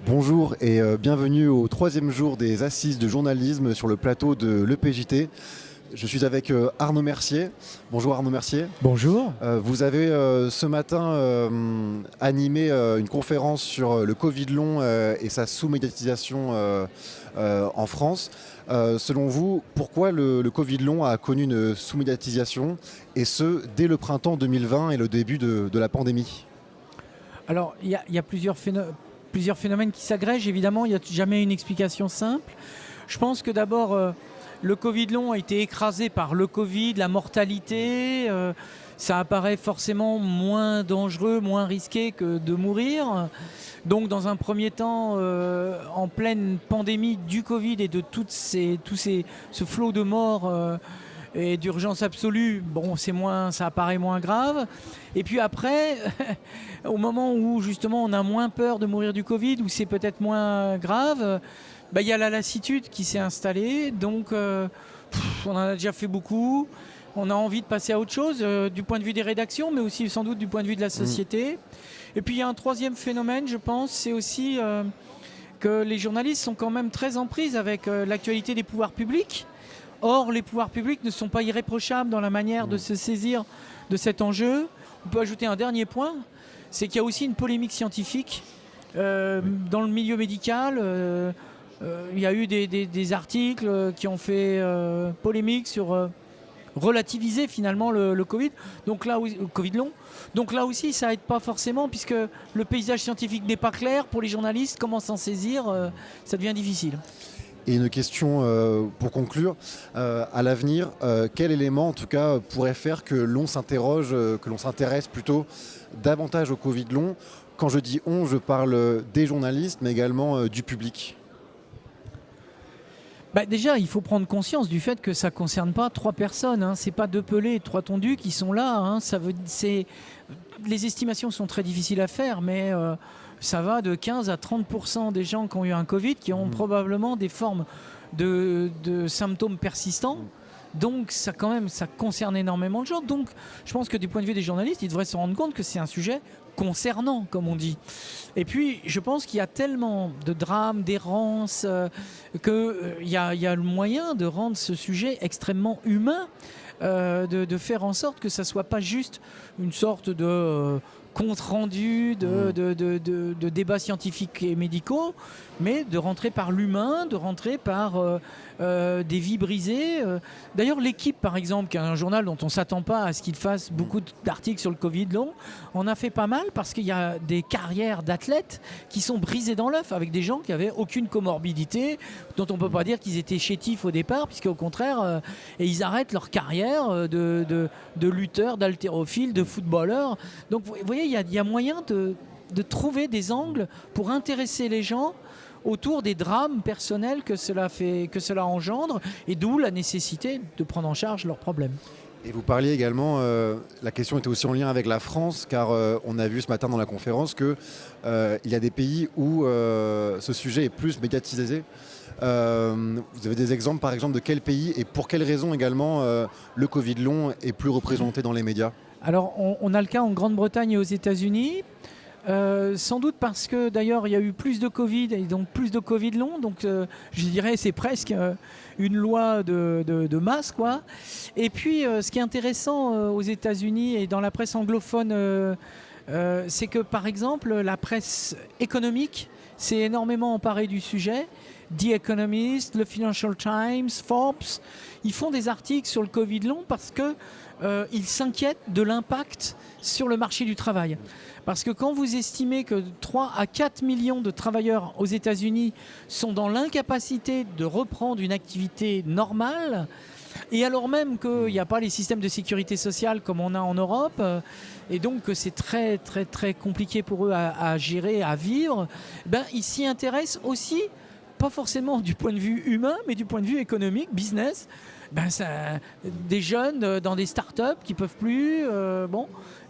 Bonjour et bienvenue au troisième jour des assises de journalisme sur le plateau de l'EPJT. Je suis avec Arnaud Mercier. Bonjour Arnaud Mercier. Bonjour. Vous avez ce matin animé une conférence sur le Covid long et sa sous-médiatisation en France. Selon vous, pourquoi le Covid long a connu une sous-médiatisation, et ce, dès le printemps 2020 et le début de la pandémie ? Alors, il y a plusieurs phénomènes qui s'agrègent. Évidemment, il n'y a jamais une explication simple. Je pense que d'abord, le Covid long a été écrasé par le Covid, la mortalité. Ça apparaît forcément moins dangereux, moins risqué que de mourir. Donc, dans un premier temps, en pleine pandémie du Covid et de ce flot de morts et d'urgence absolue, bon, ça apparaît moins grave. Et puis après, au moment où justement on a moins peur de mourir du Covid, où c'est peut-être moins grave, il y a la lassitude qui s'est installée. Donc on en a déjà fait beaucoup. On a envie de passer à autre chose, du point de vue des rédactions, mais aussi sans doute du point de vue de la société. Et puis il y a un troisième phénomène, je pense, c'est aussi que les journalistes sont quand même très en prise avec l'actualité des pouvoirs publics. Or, les pouvoirs publics ne sont pas irréprochables dans la manière de se saisir de cet enjeu. On peut ajouter un dernier point, c'est qu'il y a aussi une polémique scientifique dans le milieu médical. Il y a eu des articles qui ont fait polémique sur relativiser finalement le Covid, donc là, le Covid long. Donc là aussi, ça aide pas forcément, puisque le paysage scientifique n'est pas clair pour les journalistes. Comment s'en saisir, ça devient difficile. Et une question pour conclure, à l'avenir, quel élément en tout cas pourrait faire que l'on s'interroge, que l'on s'intéresse plutôt davantage au Covid long? Quand je dis on, je parle des journalistes, mais également du public. Déjà, il faut prendre conscience du fait que ça ne concerne pas 3 personnes. Ce n'est pas 2 pelés et 3 tondus qui sont là. Les estimations sont très difficiles à faire, mais ça va de 15 à 30% des gens qui ont eu un Covid qui ont probablement des formes de symptômes persistants. Donc ça concerne énormément de gens. Donc je pense que du point de vue des journalistes, ils devraient se rendre compte que c'est un sujet concernant, comme on dit. Et puis je pense qu'il y a tellement de drames, d'errances, qu'il y a le moyen de rendre ce sujet extrêmement humain, de faire en sorte que ça ne soit pas juste une sorte de compte rendu de débats scientifiques et médicaux, mais de rentrer par l'humain, de rentrer par des vies brisées. D'ailleurs, L'Équipe, par exemple, qui est un journal dont on ne s'attend pas à ce qu'il fasse beaucoup d'articles sur le Covid long, en a fait pas mal, parce qu'il y a des carrières d'athlètes qui sont brisées dans l'œuf, avec des gens qui n'avaient aucune comorbidité, dont on ne peut pas dire qu'ils étaient chétifs au départ, puisqu'au contraire, et ils arrêtent leur carrière de lutteurs, d'haltérophiles, de footballeurs. Donc vous voyez, il y a moyen de trouver des angles pour intéresser les gens autour des drames personnels que cela engendre, et d'où la nécessité de prendre en charge leurs problèmes. Et vous parliez également, la question était aussi en lien avec la France, car on a vu ce matin dans la conférence qu'il y a des pays où ce sujet est plus médiatisé. Vous avez des exemples, par exemple, de quel pays et pour quelles raisons également le Covid long est plus représenté dans les médias? Alors, on a le cas en Grande-Bretagne et aux États-Unis. Sans doute parce que d'ailleurs il y a eu plus de Covid et donc plus de Covid long, donc je dirais c'est presque une loi de masse, quoi. Et puis ce qui est intéressant aux États-Unis et dans la presse anglophone, c'est que par exemple la presse économique s'est énormément emparée du sujet. The Economist, le Financial Times, Forbes, ils font des articles sur le Covid long parce qu'ils s'inquiètent de l'impact sur le marché du travail. Parce que quand vous estimez que 3 à 4 millions de travailleurs aux États-Unis sont dans l'incapacité de reprendre une activité normale, et alors même qu'il n'y a pas les systèmes de sécurité sociale comme on a en Europe, et donc que c'est très très très compliqué pour eux à gérer, à vivre, ils s'y intéressent aussi, pas forcément du point de vue humain, mais du point de vue économique, business. Des jeunes dans des startups qui ne peuvent plus.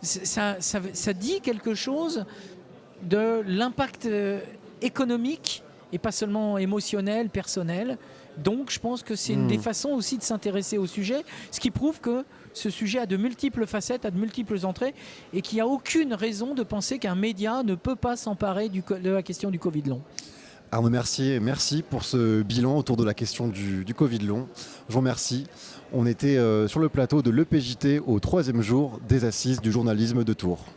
Ça dit quelque chose de l'impact économique et pas seulement émotionnel, personnel. Donc je pense que c'est une des façons aussi de s'intéresser au sujet, ce qui prouve que ce sujet a de multiples facettes, a de multiples entrées, et qu'il n'y a aucune raison de penser qu'un média ne peut pas s'emparer de la question du Covid long. Arnaud Mercier, merci pour ce bilan autour de la question du Covid long. Je vous remercie. On était sur le plateau de l'EPJT au 3e jour des Assises du journalisme de Tours.